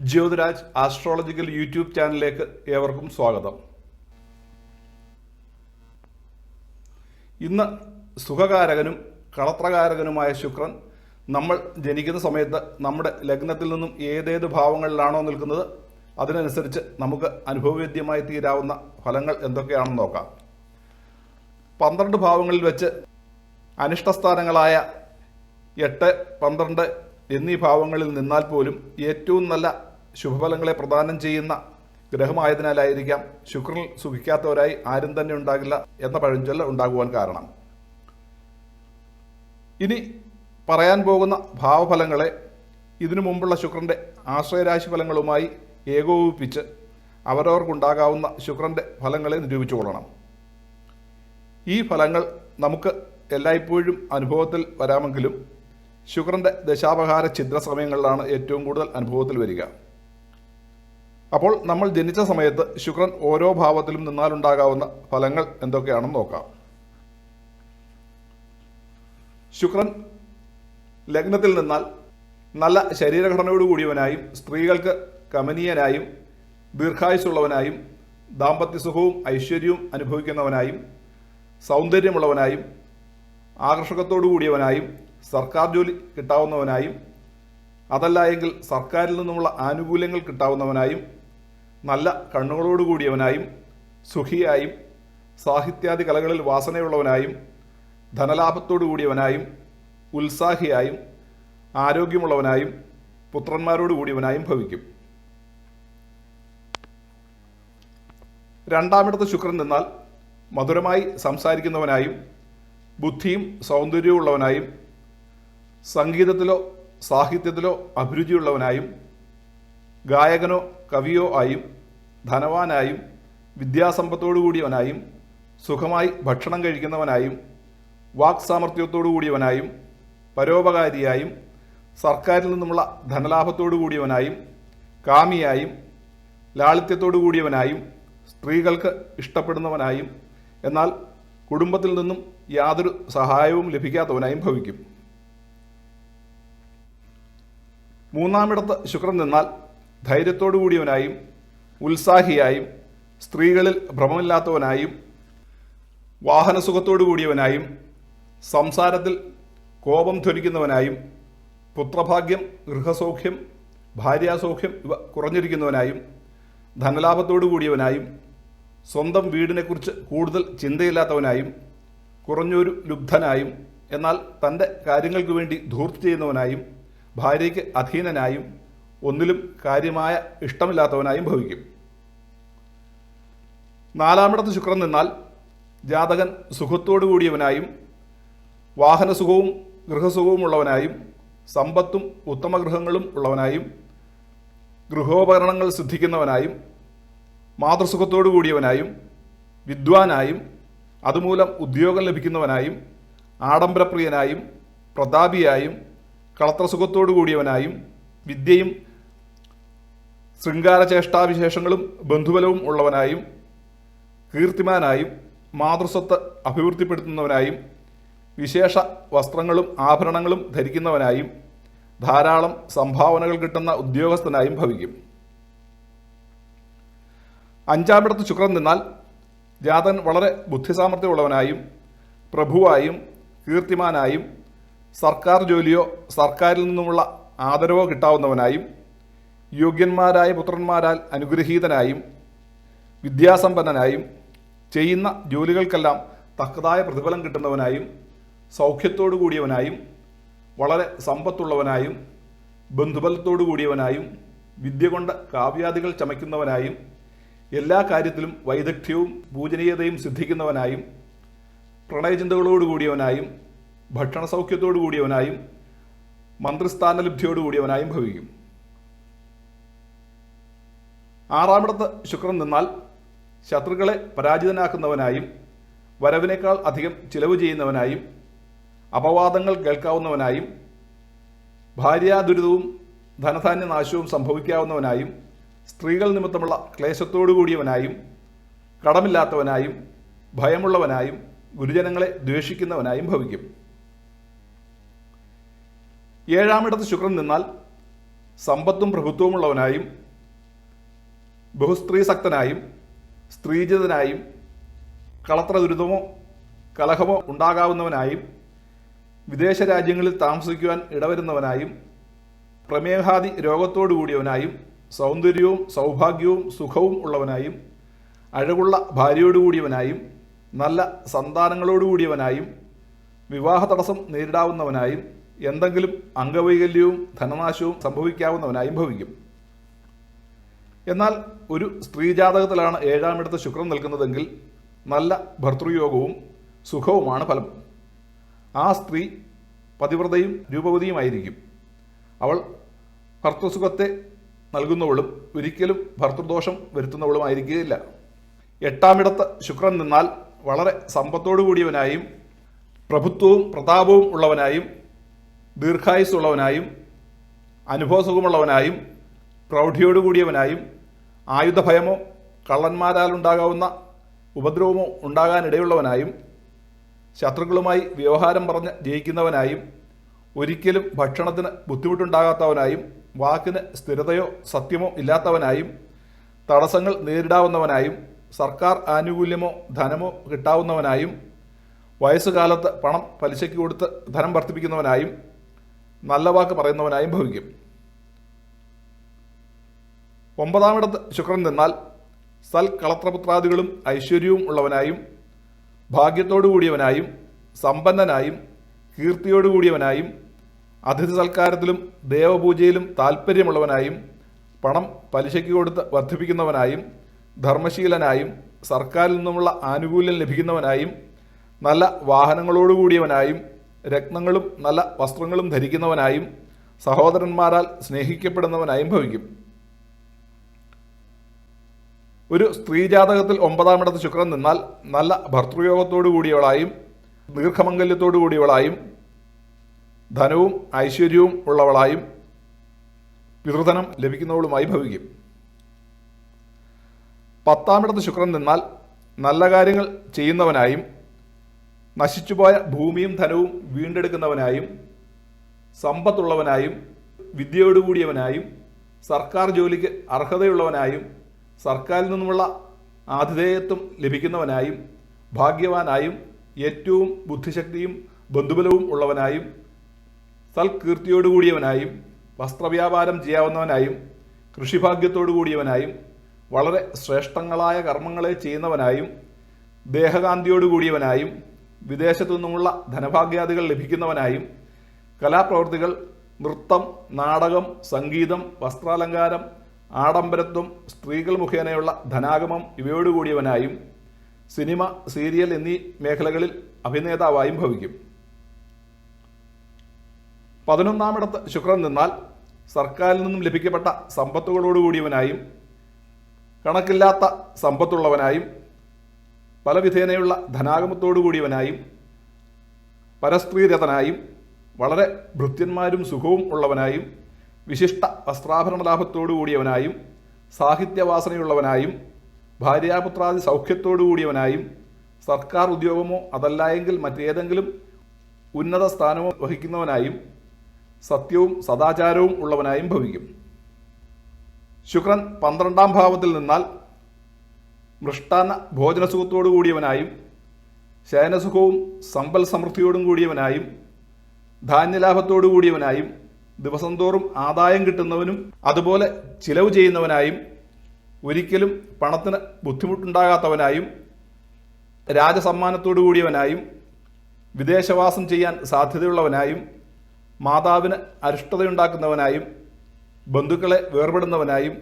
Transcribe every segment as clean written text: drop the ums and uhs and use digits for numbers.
Jyothiraj astrological YouTube ചാനലിലേക്ക് ഏവർക്കും സ്വാഗതം. ഇന്ന് സുഖകാരകനും കളത്രകാരകനുമായ ശുക്രൻ നമ്മൾ ജനിക്കുന്ന സമയത്ത് നമ്മുടെ ലഗ്നത്തിൽ നിന്നും ഏതേത് ഭാവങ്ങളിലാണോ നിൽക്കുന്നത് അതിനനുസരിച്ച് നമുക്ക് അനുഭവവേദ്യമായി തീരാവുന്ന ഫലങ്ങൾ എന്തൊക്കെയാണെന്ന് നോക്കാം. 12 ഭാവങ്ങളിൽ വെച്ച് അനിഷ്ടസ്ഥാനങ്ങളായ 8, 12 എന്നീ ഭാവങ്ങളിൽ നിന്നാൽ പോലും ഏറ്റവും നല്ല ശുഭഫലങ്ങളെ പ്രദാനം ചെയ്യുന്ന ഗ്രഹമായതിനാലായിരിക്കാം ശുക്രനിൽ സുഖിക്കാത്തവരായി ആരും തന്നെ ഉണ്ടാകില്ല എന്ന പഴഞ്ചൊല്ല് ഉണ്ടാകുവാൻ കാരണം. ഇനി പറയാൻ പോകുന്ന ഭാവഫലങ്ങളെ ഇതിനു മുമ്പുള്ള ശുക്രൻ്റെ ആശ്രയരാശി ഫലങ്ങളുമായി ഏകോപിപ്പിച്ച് അവരവർക്കുണ്ടാകാവുന്ന ശുക്രൻ്റെ ഫലങ്ങളെ നിരൂപിച്ചു കൊള്ളണം. ഈ ഫലങ്ങൾ നമുക്ക് എല്ലായ്പ്പോഴും അനുഭവത്തിൽ വരാമെങ്കിലും ശുക്രൻ്റെ ദശാപഹാര ഛിദ്ര സമയങ്ങളിലാണ് ഏറ്റവും കൂടുതൽ അനുഭവത്തിൽ വരിക. അപ്പോൾ നമ്മൾ ജനിച്ച സമയത്ത് ശുക്രൻ ഓരോ ഭാവത്തിലും നിന്നാലുണ്ടാകാവുന്ന ഫലങ്ങൾ എന്തൊക്കെയാണെന്ന് നോക്കാം. ശുക്രൻ ലഗ്നത്തിൽ നിന്നാൽ നല്ല ശരീരഘടനയോടുകൂടിയവനായും സ്ത്രീകൾക്ക് കമനീയനായും ദീർഘായുസുള്ളവനായും ദാമ്പത്യസുഖവും ഐശ്വര്യവും അനുഭവിക്കുന്നവനായും സൗന്ദര്യമുള്ളവനായും ആകർഷകത്തോടു കൂടിയവനായും സർക്കാർ ജോലി കിട്ടാവുന്നവനായും അതല്ല എങ്കിൽ സർക്കാരിൽ നിന്നുമുള്ള ആനുകൂല്യങ്ങൾ കിട്ടാവുന്നവനായും നല്ല കണ്ണുകളോടുകൂടിയവനായും സുഖിയായും സാഹിത്യാദി കലകളിൽ വാസനയുള്ളവനായും ധനലാഭത്തോടു കൂടിയവനായും ഉത്സാഹിയായും ആരോഗ്യമുള്ളവനായും പുത്രന്മാരോട് കൂടിയവനായും ഭവിക്കും. രണ്ടാമിടത്ത് ശുക്രൻ നിന്നാൽ മധുരമായി സംസാരിക്കുന്നവനായും ബുദ്ധിയും സൗന്ദര്യവും ഉള്ളവനായും സംഗീതത്തിലോ സാഹിത്യത്തിലോ അഭിരുചിയുള്ളവനായും ഗായകനോ കവിയോ ആയും ധനവാനായും വിദ്യാസമ്പത്തോടു കൂടിയവനായും സുഖമായി ഭക്ഷണം കഴിക്കുന്നവനായും വാക് സാമർഥ്യത്തോടു കൂടിയവനായും പരോപകാരിയായും സർക്കാരിൽ നിന്നുമുള്ള ധനലാഭത്തോടു കൂടിയവനായും കാമിയായും ലാളിത്യത്തോടു കൂടിയവനായും സ്ത്രീകൾക്ക് ഇഷ്ടപ്പെടുന്നവനായും എന്നാൽ കുടുംബത്തിൽ നിന്നും യാതൊരു സഹായവും ലഭിക്കാത്തവനായും ഭവിക്കും. മൂന്നാമിടത്ത് ശുക്രൻ നിന്നാൽ ധൈര്യത്തോടു കൂടിയവനായും ഉത്സാഹിയായും സ്ത്രീകളിൽ ഭ്രമമില്ലാത്തവനായും വാഹനസുഖത്തോടു കൂടിയവനായും സംസാരത്തിൽ കോപം ധ്വനിക്കുന്നവനായും പുത്രഭാഗ്യം, ഗൃഹസൗഖ്യം, ഭാര്യാസൗഖ്യം ഇവ കുറഞ്ഞിരിക്കുന്നവനായും ധനലാഭത്തോടു കൂടിയവനായും സ്വന്തം വീടിനെക്കുറിച്ച് കൂടുതൽ ചിന്തയില്ലാത്തവനായും കുറഞ്ഞൊരു ലുബ്ധനായും എന്നാൽ തൻ്റെ കാര്യങ്ങൾക്ക് വേണ്ടി ധൂർത്ത് ചെയ്യുന്നവനായും ഭാര്യയ്ക്ക് അധീനനായും ഒന്നിലും കാര്യമായ ഇഷ്ടമില്ലാത്തവനായും ഭവിക്കും. നാലാമിടത്ത് ശുക്രൻ നിന്നാൽ ജാതകൻ സുഖത്തോടു കൂടിയവനായും വാഹനസുഖവും ഗൃഹസുഖവും ഉള്ളവനായും സമ്പത്തും ഉത്തമഗൃഹങ്ങളും ഉള്ളവനായും ഗൃഹോപകരണങ്ങൾ സിദ്ധിക്കുന്നവനായും മാതൃസുഖത്തോടു കൂടിയവനായും വിദ്വാനായും അതുമൂലം ഉദ്യോഗം ലഭിക്കുന്നവനായും ആഡംബരപ്രിയനായും പ്രതാപിയായും കളത്രസുഖത്തോടു കൂടിയവനായും വിദ്യയും ശൃംഗാരചേഷ്ടാവിശേഷങ്ങളും ബന്ധുബലവും ഉള്ളവനായും കീർത്തിമാനായും മാതൃസ്വത്ത് അഭിവൃദ്ധിപ്പെടുത്തുന്നവനായും വിശേഷ വസ്ത്രങ്ങളും ആഭരണങ്ങളും ധരിക്കുന്നവനായും ധാരാളം സംഭാവനകൾ കിട്ടുന്ന ഉദ്യോഗസ്ഥനായും ഭവിക്കും. അഞ്ചാമിടത്ത് ശുക്രൻ നിന്നാൽ ജാതൻ വളരെ ബുദ്ധിസാമർഥ്യമുള്ളവനായും പ്രഭുവായും കീർത്തിമാനായും സർക്കാർ ജോലിയോ സർക്കാരിൽ നിന്നുമുള്ള ആദരവോ കിട്ടാവുന്നവനായും യോഗ്യന്മാരായ പുത്രന്മാരാൽ അനുഗ്രഹീതനായും വിദ്യാസമ്പന്നനായും ചെയ്യുന്ന ജോലികൾക്കെല്ലാം തക്കതായ പ്രതിഫലം കിട്ടുന്നവനായും സൗഖ്യത്തോടു കൂടിയവനായും വളരെ സമ്പത്തുള്ളവനായും ബന്ധുബലത്തോടു കൂടിയവനായും വിദ്യ കൊണ്ട് കാവ്യാദികൾ ചമയ്ക്കുന്നവനായും എല്ലാ കാര്യത്തിലും വൈദഗ്ധ്യവും പൂജനീയതയും സിദ്ധിക്കുന്നവനായും പ്രണയചിന്തകളോടു കൂടിയവനായും ഭക്ഷണ സൗഖ്യത്തോടു കൂടിയവനായും മന്ത്രിസ്ഥാനലബ്ധിയോടു കൂടിയവനായും ഭവിക്കും. ആറാമിടത്ത് ശുക്രൻ നിന്നാൽ ശത്രുക്കളെ പരാജിതനാക്കുന്നവനായും വരവിനേക്കാൾ അധികം ചിലവ് ചെയ്യുന്നവനായും അപവാദങ്ങൾ കേൾക്കാവുന്നവനായും ഭാര്യാദുരിതവും ധനധാന്യനാശവും സംഭവിക്കാവുന്നവനായും സ്ത്രീകൾ നിമിത്തമുള്ള ക്ലേശത്തോടു കൂടിയവനായും കടമില്ലാത്തവനായും ഭയമുള്ളവനായും ഗുരുജനങ്ങളെ ദ്വേഷിക്കുന്നവനായും ഭവിക്കും. ഏഴാമിടത്ത് ശുക്രൻ നിന്നാൽ സമ്പത്തും പ്രഭുത്വമുള്ളവനായും ബഹുസ്ത്രീസക്തനായും സ്ത്രീജിതനായും കളത്ര ദുരിതമോ കലഹമോ ഉണ്ടാകാവുന്നവനായും വിദേശ രാജ്യങ്ങളിൽ താമസിക്കുവാൻ ഇടവരുന്നവനായും പ്രമേഹാദി രോഗത്തോടു കൂടിയവനായും സൗന്ദര്യവും സൗഭാഗ്യവും സുഖവും ഉള്ളവനായും അഴകുള്ള ഭാര്യയോടുകൂടിയവനായും നല്ല സന്താനങ്ങളോടുകൂടിയവനായും വിവാഹ തടസ്സം നേരിടാവുന്നവനായും എന്തെങ്കിലും അംഗവൈകല്യവും ധനനാശവും സംഭവിക്കാവുന്നവനായും ഭവിക്കും. എന്നാൽ ഒരു സ്ത്രീജാതകത്തിലാണ് 7-ാമിടത്ത് ശുക്രൻ നിൽക്കുന്നതെങ്കിൽ നല്ല ഭർതൃയോഗവും സുഖവുമാണ് ഫലം. ആ സ്ത്രീ പതിവ്രതയും രൂപവതിയുമായിരിക്കും. അവൾ ഭർത്തൃസുഖത്തെ നൽകുന്നവളും ഒരിക്കലും ഭർത്തൃദോഷം വരുത്തുന്നവളുമായിരിക്കുകയില്ല. 8-ാമിടത്ത് ശുക്രൻ നിന്നാൽ വളരെ സമ്പത്തോടു കൂടിയവനായും പ്രഭുത്വവും പ്രതാപവും ഉള്ളവനായും ദീർഘായുസ്സുള്ളവനായും അനുഭവസുഖമുള്ളവനായും പ്രൗഢിയോടുകൂടിയവനായും ആയുധഭയമോ കള്ളന്മാരാലുണ്ടാകാവുന്ന ഉപദ്രവമോ ഉണ്ടാകാനിടയുള്ളവനായും ശത്രുക്കളുമായി വ്യവഹാരം പറഞ്ഞ് ജയിക്കുന്നവനായും ഒരിക്കലും ഭക്ഷണത്തിന് ബുദ്ധിമുട്ടുണ്ടാകാത്തവനായും വാക്കിന് സ്ഥിരതയോ സത്യമോ ഇല്ലാത്തവനായും തടസ്സങ്ങൾ നേരിടാവുന്നവനായും സർക്കാർ ആനുകൂല്യമോ ധനമോ കിട്ടാവുന്നവനായും വയസ്സുകാലത്ത് പണം പലിശയ്ക്ക് കൊടുത്ത് ധനം വർദ്ധിപ്പിക്കുന്നവനായും നല്ല വാക്ക് പറയുന്നവനായും ഭവിക്കും. 9-ാമിടത്ത് ശുക്രൻ നിന്നാൽ സൽകളത്രപുത്രാദികളും ഐശ്വര്യവും ഉള്ളവനായും ഭാഗ്യത്തോടു കൂടിയവനായും സമ്പന്നനായും കീർത്തിയോടുകൂടിയവനായും അതിഥി സൽക്കാരത്തിലും ദേവപൂജയിലും താൽപ്പര്യമുള്ളവനായും പണം പലിശയ്ക്ക് കൊടുത്ത് വർദ്ധിപ്പിക്കുന്നവനായും ധർമ്മശീലനായും സർക്കാരിൽ നിന്നുമുള്ള ആനുകൂല്യം ലഭിക്കുന്നവനായും നല്ല വാഹനങ്ങളോടുകൂടിയവനായും രത്നങ്ങളും നല്ല വസ്ത്രങ്ങളും ധരിക്കുന്നവനായും സഹോദരന്മാരാൽ സ്നേഹിക്കപ്പെടുന്നവനായും ഭവിക്കും. ഒരു സ്ത്രീജാതകത്തിൽ 9-ാമിടത്ത് ശുക്രൻ നിന്നാൽ നല്ല ഭർതൃയോഗത്തോടു കൂടിയവളായും ദീർഘമംഗല്യത്തോടു കൂടിയവളായും ധനവും ഐശ്വര്യവും ഉള്ളവളായും പിതൃധനം ലഭിക്കുന്നവളുമായി ഭവിക്കും. 10-ാമിടത്ത് ശുക്രൻ നിന്നാൽ നല്ല കാര്യങ്ങൾ ചെയ്യുന്നവനായും നശിച്ചുപോയ ഭൂമിയും ധനവും വീണ്ടെടുക്കുന്നവനായും സമ്പത്തുള്ളവനായും വിദ്യയോടുകൂടിയവനായും സർക്കാർ ജോലിക്ക് അർഹതയുള്ളവനായും സർക്കാരിൽ നിന്നുമുള്ള ആതിഥേയത്വം ലഭിക്കുന്നവനായും ഭാഗ്യവാനായും ഏറ്റവും ബുദ്ധിശക്തിയും ബന്ധുബലവും ഉള്ളവനായും സൽകീർത്തിയോടുകൂടിയവനായും വസ്ത്രവ്യാപാരം ചെയ്യാവുന്നവനായും കൃഷിഭാഗ്യത്തോടു കൂടിയവനായും വളരെ ശ്രേഷ്ഠങ്ങളായ കർമ്മങ്ങളെ ചെയ്യുന്നവനായും ദേഹകാന്തിയോടുകൂടിയവനായും വിദേശത്തു നിന്നുമുള്ള ധനഭാഗ്യാദികൾ ലഭിക്കുന്നവനായും കലാപ്രവൃത്തികൾ നൃത്തം നാടകം സംഗീതം വസ്ത്രാലങ്കാരം ആഡംബരത്വം സ്ത്രീകൾ മുഖേനയുള്ള ധനാഗമം ഇവയോടുകൂടിയവനായും സിനിമ സീരിയൽ എന്നീ മേഖലകളിൽ അഭിനേതാവായും ഭവിക്കും. 11-ാമിടത്ത് ശുക്രൻ നിന്നാൽ സർക്കാരിൽ നിന്നും ലഭിക്കപ്പെട്ട സമ്പത്തുകളോടുകൂടിയവനായും കണക്കില്ലാത്ത സമ്പത്തുള്ളവനായും പലവിധേനയുള്ള ധനാഗമത്തോടു കൂടിയവനായും പരസ്ത്രീരതനായും വളരെ ഭൃത്യന്മാരും സുഖവും ഉള്ളവനായും വിശിഷ്ട വസ്ത്രാഭരണ ലാഭത്തോടു കൂടിയവനായും സാഹിത്യവാസനയുള്ളവനായും ഭാര്യാപുത്രാദി സൗഖ്യത്തോടു കൂടിയവനായും സർക്കാർ ഉദ്യോഗമോ അതല്ലായെങ്കിൽ മറ്റേതെങ്കിലും ഉന്നത സ്ഥാനമോ വഹിക്കുന്നവനായും സത്യവും സദാചാരവും ഉള്ളവനായും ഭവിക്കും. ശുക്രൻ 12-ാം ഭാവത്തിൽ നിന്നാൽ മൃഷ്ടാന്ന ഭോജനസുഖത്തോടു കൂടിയവനായും ശയനസുഖവും സമ്പൽ സമൃദ്ധിയോടും കൂടിയവനായും ധാന്യലാഭത്തോടു കൂടിയവനായും ദിവസം തോറും ആദായം കിട്ടുന്നവനും അതുപോലെ ചിലവ് ചെയ്യുന്നവനായും ഒരിക്കലും പണത്തിന് ബുദ്ധിമുട്ടുണ്ടാകാത്തവനായും രാജസമ്മാനത്തോടു കൂടിയവനായും വിദേശവാസം ചെയ്യാൻ സാധ്യതയുള്ളവനായും മാതാവിന് അരിഷ്ടതയുണ്ടാക്കുന്നവനായും ബന്ധുക്കളെ വേർപെടുന്നവനായും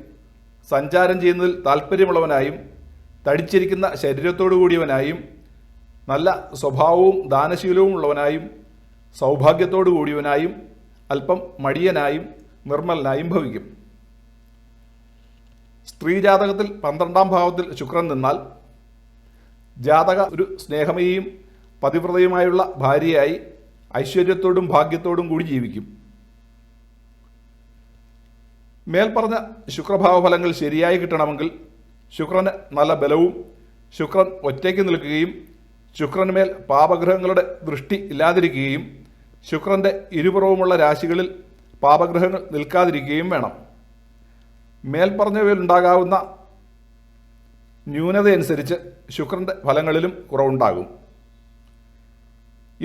സഞ്ചാരം ചെയ്യുന്നതിൽ താല്പര്യമുള്ളവനായും തടിച്ചിരിക്കുന്ന ശരീരത്തോടു കൂടിയവനായും നല്ല സ്വഭാവവും ദാനശീലവും ഉള്ളവനായും സൗഭാഗ്യത്തോടു കൂടിയവനായും അല്പം മടിയനായും നിർമ്മലനായും ഭവിക്കും. സ്ത്രീജാതകത്തിൽ 12-ാം ഭാവത്തിൽ ശുക്രൻ നിന്നാൽ ജാതക ഒരു സ്നേഹമയും പതിവ്രതയുമായുള്ള ഭാര്യയായി ഐശ്വര്യത്തോടും ഭാഗ്യത്തോടും കൂടി ജീവിക്കും. മേൽപ്പറഞ്ഞ ശുക്രഭാവഫലങ്ങൾ ശരിയായി കിട്ടണമെങ്കിൽ ശുക്രന് നല്ല ബലവും ശുക്രൻ ഒറ്റയ്ക്ക് നിൽക്കുകയും ശുക്രന്മേൽ പാപഗ്രഹങ്ങളുടെ ദൃഷ്ടി ഇല്ലാതിരിക്കുകയും ശുക്രൻ്റെ ഇരുപുറവുമുള്ള രാശികളിൽ പാപഗ്രഹങ്ങൾ നിൽക്കാതിരിക്കുകയും വേണം. മേൽപ്പറഞ്ഞവയിലുണ്ടാകാവുന്ന ന്യൂനതയനുസരിച്ച് ശുക്രൻ്റെ ഫലങ്ങളിലും കുറവുണ്ടാകും.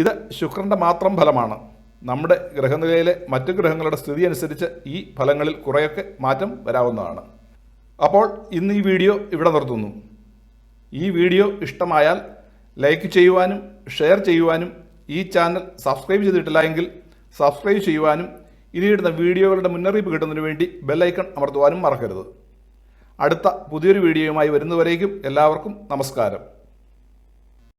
ഇത് ശുക്രൻ്റെ മാത്രം ഫലമാണ്. നമ്മുടെ ഗ്രഹനിലയിലെ മറ്റു ഗ്രഹങ്ങളുടെ സ്ഥിതി അനുസരിച്ച് ഈ ഫലങ്ങളിൽ കുറേയൊക്കെ മാറ്റം വരാവുന്നതാണ്. അപ്പോൾ ഇന്ന് ഈ വീഡിയോ ഇവിടെ നിർത്തുന്നു. ഈ വീഡിയോ ഇഷ്ടമായാൽ ലൈക്ക് ചെയ്യുവാനും ഷെയർ ചെയ്യുവാനും ഈ ചാനൽ സബ്സ്ക്രൈബ് ചെയ്തിട്ടില്ല എങ്കിൽ സബ്സ്ക്രൈബ് ചെയ്യുവാനും ഇനിയിടുന്ന വീഡിയോകളുടെ മുന്നറിയിപ്പ് കിട്ടുന്നതിന് വേണ്ടി ബെല്ലൈക്കൺ അമർത്തുവാനും മറക്കരുത്. അടുത്ത പുതിയൊരു വീഡിയോയുമായി വരുന്നവരേക്കും എല്ലാവർക്കും നമസ്കാരം.